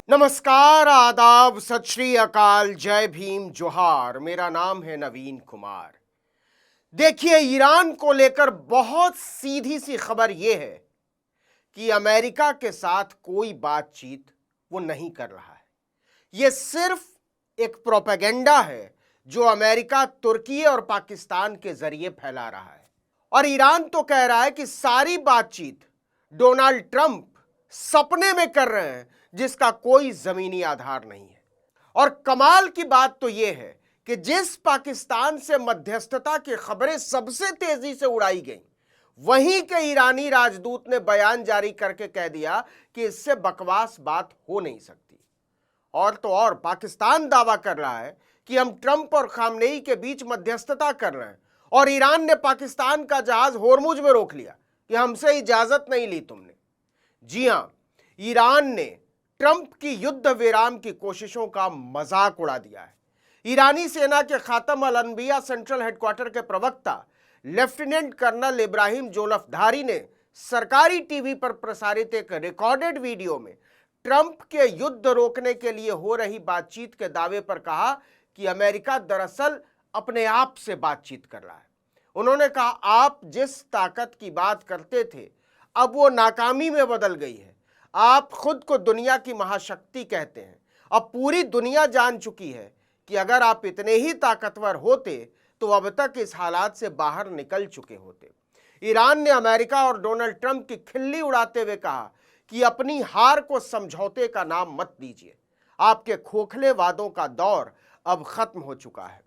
नमस्कार, आदाब, सत श्री अकाल, जय भीम, जोहार। मेरा नाम है नवीन कुमार। देखिए, ईरान को लेकर बहुत सीधी सी खबर यह है कि अमेरिका के साथ कोई बातचीत वो नहीं कर रहा है। यह सिर्फ एक प्रोपेगेंडा है जो अमेरिका तुर्की और पाकिस्तान के जरिए फैला रहा है। और ईरान तो कह रहा है कि सारी बातचीत डोनाल्ड ट्रंप सपने में कर रहे हैं, जिसका कोई जमीनी आधार नहीं है। और कमाल की बात तो यह है कि जिस पाकिस्तान से मध्यस्थता की खबरें सबसे तेजी से उड़ाई गई, वहीं के ईरानी राजदूत ने बयान जारी करके कह दिया कि इससे बकवास बात हो नहीं सकती। और तो और पाकिस्तान दावा कर रहा है कि हम ट्रंप और खामनेई के बीच मध्यस्थता कर रहे हैं और ईरान ने पाकिस्तान का जहाज होर्मुज में रोक लिया कि हमसे इजाजत नहीं ली तुमने। जी हां, ईरान ने ट्रंप की युद्ध विराम की कोशिशों का मजाक उड़ा दिया है। ईरानी सेना के खातम अल अनबिया सेंट्रल हेडक्वार्टर के प्रवक्ता लेफ्टिनेंट कर्नल इब्राहिम जोलफधारी ने सरकारी टीवी पर प्रसारित एक रिकॉर्डेड वीडियो में ट्रंप के युद्ध रोकने के लिए हो रही बातचीत के दावे पर कहा कि अमेरिका दरअसल अपने आप से बातचीत कर रहा है। उन्होंने कहा, आप जिस ताकत की बात करते थे अब वो नाकामी में बदल गई है। आप खुद को दुनिया की महाशक्ति कहते हैं। अब पूरी दुनिया जान चुकी है कि अगर आप इतने ही ताकतवर होते तो अब तक इस हालात से बाहर निकल चुके होते। ईरान ने अमेरिका और डोनाल्ड ट्रंप की खिल्ली उड़ाते हुए कहा कि अपनी हार को समझौते का नाम मत दीजिए। आपके खोखले वादों का दौर अब खत्म हो चुका है।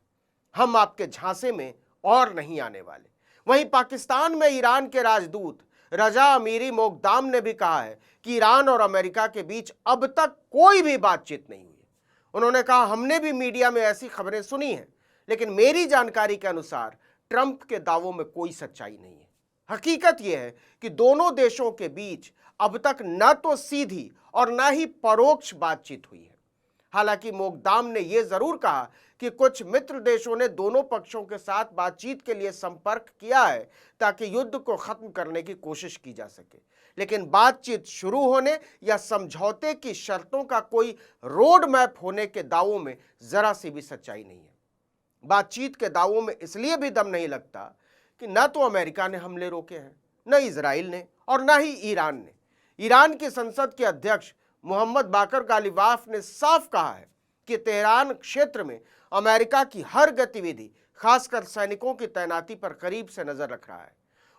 हम आपके झांसे में और नहीं आने वाले। वहीं पाकिस्तान में ईरान के राजदूत रजा अमीरी मोगदाम ने भी कहा है कि ईरान और अमेरिका के बीच अब तक कोई भी बातचीत नहीं हुई। उन्होंने कहा, हमने भी मीडिया में ऐसी खबरें सुनी हैं, लेकिन मेरी जानकारी के अनुसार ट्रंप के दावों में कोई सच्चाई नहीं है। हकीकत यह है कि दोनों देशों के बीच अब तक न तो सीधी और न ही परोक्ष बातचीत हुई है। हालांकि मोगदाम ने यह जरूर कहा कि कुछ मित्र देशों ने दोनों पक्षों के साथ बातचीत के लिए संपर्क किया है ताकि युद्ध को खत्म करने की कोशिश की जा सके, लेकिन बातचीत शुरू होने या समझौते की शर्तों का कोई रोड मैप होने के दावों में जरा सी भी सच्चाई नहीं है। बातचीत के दावों में इसलिए भी दम नहीं लगता कि न तो अमेरिका ने हमले रोके हैं, न इजराइल ने और न ही ईरान ने। ईरान की संसद के अध्यक्ष मोहम्मद बाकर गालिबाफ ने साफ कहा है कि तेहरान क्षेत्र में अमेरिका की हर गतिविधि, खासकर सैनिकों की तैनाती पर करीब से नजर रख रहा है।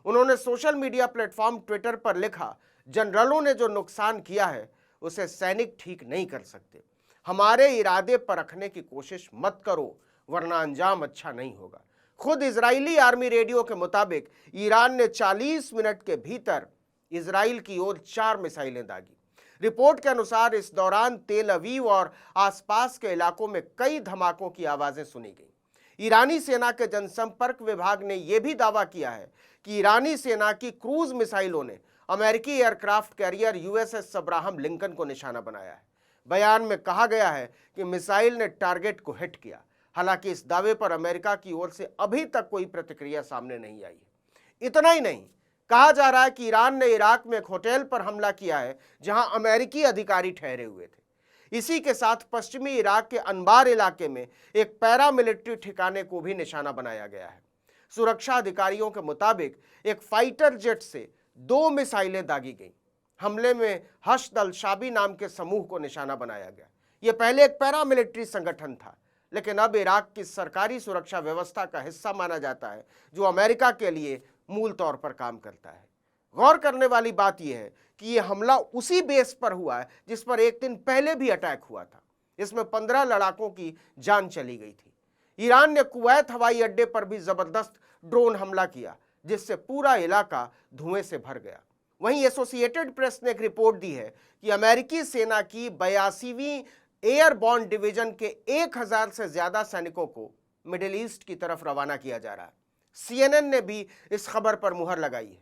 उन्होंने सोशल मीडिया प्लेटफॉर्म ट्विटर पर लिखा, जनरलों ने जो नुकसान किया है उसे सैनिक ठीक नहीं कर सकते। हमारे इरादे पर रखने की कोशिश मत करो, वरना अंजाम अच्छा नहीं होगा। खुद इजरायली आर्मी रेडियो के मुताबिक ईरान ने 40 मिनट के भीतर इजराइल की ओर 4 मिसाइलें दागी। रिपोर्ट के अनुसार इस दौरान तेल अवीव और आसपास के इलाकों में कई धमाकों की आवाजें सुनी गई। ईरानी सेना के जनसंपर्क विभाग ने यह भी दावा किया है कि ईरानी सेना की क्रूज मिसाइलों ने अमेरिकी aircraft carrier USS Abraham Lincoln को निशाना बनाया है। बयान में कहा गया है कि मिसाइल ने टारगेट को हिट किया। हालांकि इस दावे पर अमेरिका की ओर से अभी तक कोई प्रतिक्रिया सामने नहीं आई है। इतना ही नहीं, कहा जा रहा है कि ईरान ने इराक में एक होटल पर हमला किया है जहां अमेरिकी अधिकारी ठहरे हुए थे। इसी के साथ पश्चिमी इराक के अनबार इलाके में एक पैरामिलिट्री ठिकाने को भी निशाना बनाया गया है। सुरक्षा अधिकारियों के मुताबिक एक फाइटर जेट से 2 मिसाइलें दागी गईं। हमले में हश्द अल शाबी नाम के समूह को निशाना बनाया गया। यह पहले एक पैरामिलिट्री संगठन था, लेकिन अब इराक की सरकारी सुरक्षा व्यवस्था का हिस्सा माना जाता है, जो अमेरिका के लिए मूल तौर पर काम करता है। गौर करने वाली बात यह है कि यह हमला उसी बेस पर हुआ है जिस पर एक दिन पहले भी अटैक हुआ था। इसमें 15 लड़ाकों की जान चली गई थी। ईरान ने कुवैत हवाई अड्डे पर भी जबरदस्त ड्रोन हमला किया, जिससे पूरा इलाका धुएं से भर गया। वहीं एसोसिएटेड प्रेस ने एक रिपोर्ट दी है कि अमेरिकी सेना की 82वीं एयरबॉर्न डिवीजन के 1000 से ज्यादा सैनिकों को मिडिल ईस्ट की तरफ रवाना किया जा रहा है। CNN ने भी इस खबर पर मुहर लगाई है।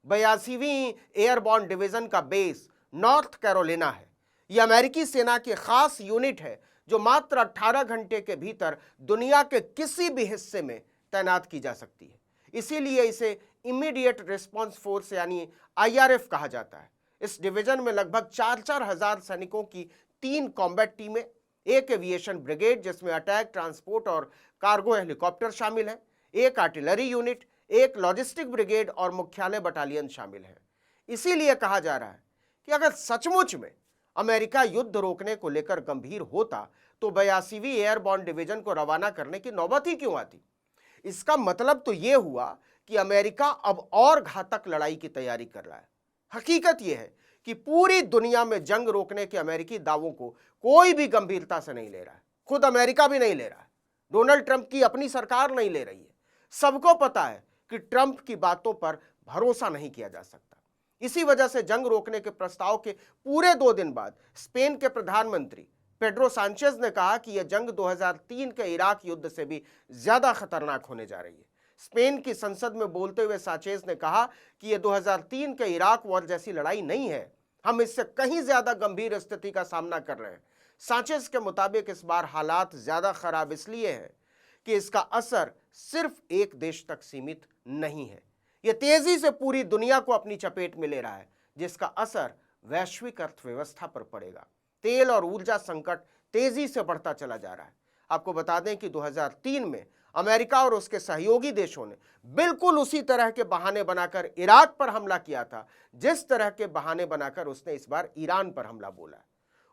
82वीं एयरबॉर्न डिवीजन का बेस नॉर्थ कैरोलिना है। यह अमेरिकी सेना की खास यूनिट है जो मात्र 18 घंटे के भीतर दुनिया के किसी भी हिस्से में तैनात की जा सकती है। इसीलिए इसे इमीडिएट रिस्पॉन्स फोर्स यानी IRF कहा जाता है। इस डिवीजन में लगभग 4-4 हजार सैनिकों की 3 कॉम्बैट टीमें, एक एविएशन ब्रिगेड जिसमें अटैक, ट्रांसपोर्ट और कार्गो हेलीकॉप्टर शामिल हैं, एक आर्टिलरी यूनिट, एक लॉजिस्टिक ब्रिगेड और मुख्यालय बटालियन शामिल है। इसीलिए कहा जा रहा है कि अगर सचमुच में अमेरिका युद्ध रोकने को लेकर गंभीर होता तो 82वीं एयरबॉर्न डिवीजन को रवाना करने की नौबत ही क्यों आती। इसका मतलब तो यह हुआ कि अमेरिका अब और घातक लड़ाई की तैयारी कर रहा है। हकीकत यह है कि पूरी दुनिया में जंग रोकने के अमेरिकी दावों को कोई भी गंभीरता से नहीं ले रहा है, खुद अमेरिका भी नहीं ले रहा है, डोनाल्ड ट्रंप की अपनी सरकार नहीं ले रही है। सबको पता है कि ट्रंप की बातों पर भरोसा नहीं किया जा सकता। इसी वजह से जंग रोकने के प्रस्ताव के पूरे 2 दिन बाद स्पेन के प्रधानमंत्री पेड्रो सांचेज ने कहा कि यह जंग 2003 के इराक युद्ध से भी ज्यादा खतरनाक होने जा रही है। स्पेन की संसद में बोलते हुए सांचेज ने कहा कि यह 2003 के इराक वॉर जैसी लड़ाई नहीं है, हम इससे कहीं ज्यादा गंभीर स्थिति का सामना कर रहे हैं। सांचेज के मुताबिक इस बार हालात ज्यादा खराब इसलिए है कि इसका असर सिर्फ एक देश तक सीमित नहीं है, यह तेजी से पूरी दुनिया को अपनी चपेट में ले रहा है, जिसका असर वैश्विक अर्थव्यवस्था पर पड़ेगा। तेल और ऊर्जा संकट तेजी से बढ़ता चला जा रहा है। आपको बता दें कि 2003 में अमेरिका और उसके सहयोगी देशों ने बिल्कुल उसी तरह के बहाने बनाकर इराक पर हमला किया था, जिस तरह के बहाने बनाकर उसने इस बार ईरान पर हमला बोला।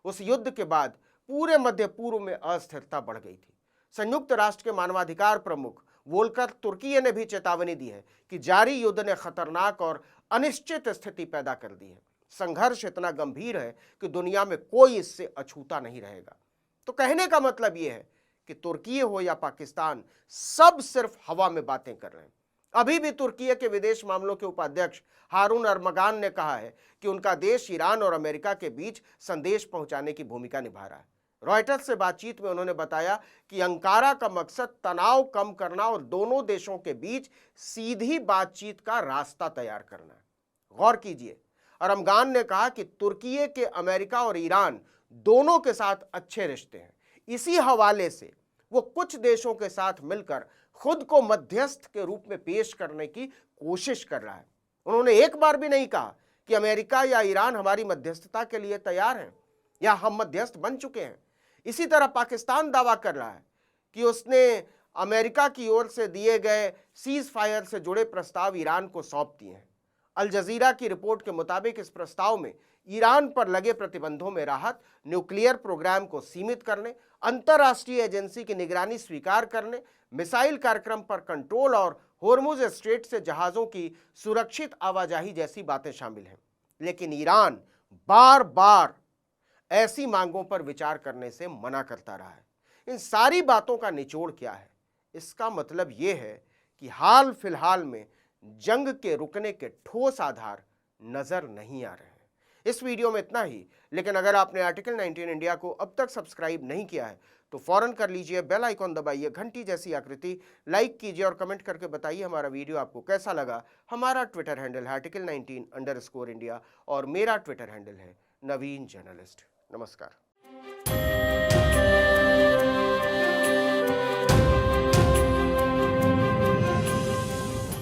उस युद्ध के बाद पूरे मध्य पूर्व में अस्थिरता बढ़ गई थी। संयुक्त राष्ट्र के मानवाधिकार प्रमुख वोल्कर तुर्की ने भी चेतावनी दी है कि जारी युद्ध ने खतरनाक और अनिश्चित स्थिति पैदा कर दी है। संघर्ष इतना गंभीर है कि दुनिया में कोई इससे अछूता नहीं रहेगा। तो कहने का मतलब यह है कि तुर्की हो या पाकिस्तान, सब सिर्फ हवा में बातें कर रहे हैं। अभी भी तुर्की के विदेश मामलों के उपाध्यक्ष हारून अरमगान ने कहा है कि उनका देश ईरान और अमेरिका के बीच संदेश पहुंचाने की भूमिका निभा रहा है। रॉयटर्स से बातचीत में उन्होंने बताया कि अंकारा का मकसद तनाव कम करना और दोनों देशों के बीच सीधी बातचीत का रास्ता तैयार करना है। गौर कीजिए, अरमगान ने कहा कि तुर्की के अमेरिका और ईरान दोनों के साथ अच्छे रिश्ते हैं। इसी हवाले से वो कुछ देशों के साथ मिलकर खुद को मध्यस्थ के रूप में पेश करने की कोशिश कर रहा है। उन्होंने एक बार भी नहीं कहा कि अमेरिका या ईरान हमारी मध्यस्थता के लिए तैयार हैं या हम मध्यस्थ बन चुके हैं। इसी तरह पाकिस्तान दावा कर रहा है कि उसने अमेरिका की ओर से दिए गए सीज फायर से जुड़े प्रस्ताव ईरान को सौंप दिए हैं। अल जजीरा की रिपोर्ट के मुताबिक इस प्रस्ताव में ईरान पर लगे प्रतिबंधों में राहत, न्यूक्लियर प्रोग्राम को सीमित करने, अंतर्राष्ट्रीय एजेंसी की निगरानी स्वीकार करने, मिसाइल कार्यक्रम पर कंट्रोल और होर्मुज स्ट्रेट से जहाज़ों की सुरक्षित आवाजाही जैसी बातें शामिल हैं। लेकिन ईरान बार बार ऐसी मांगों पर विचार करने से मना करता रहा है। इन सारी बातों का निचोड़ क्या है? इसका मतलब यह है कि हाल फिलहाल में जंग के रुकने के ठोस आधार नजर नहीं आ रहे हैं। इस वीडियो में इतना ही, लेकिन अगर आपने आर्टिकल 19 इंडिया को अब तक सब्सक्राइब नहीं किया है तो फौरन कर लीजिए, बेल आइकॉन दबाइए, घंटी जैसी आकृति लाइक कीजिए और कमेंट करके बताइए हमारा वीडियो आपको कैसा लगा। हमारा ट्विटर हैंडल है article19_India और मेरा ट्विटर हैंडल है नवीन जर्नलिस्ट। नमस्कार।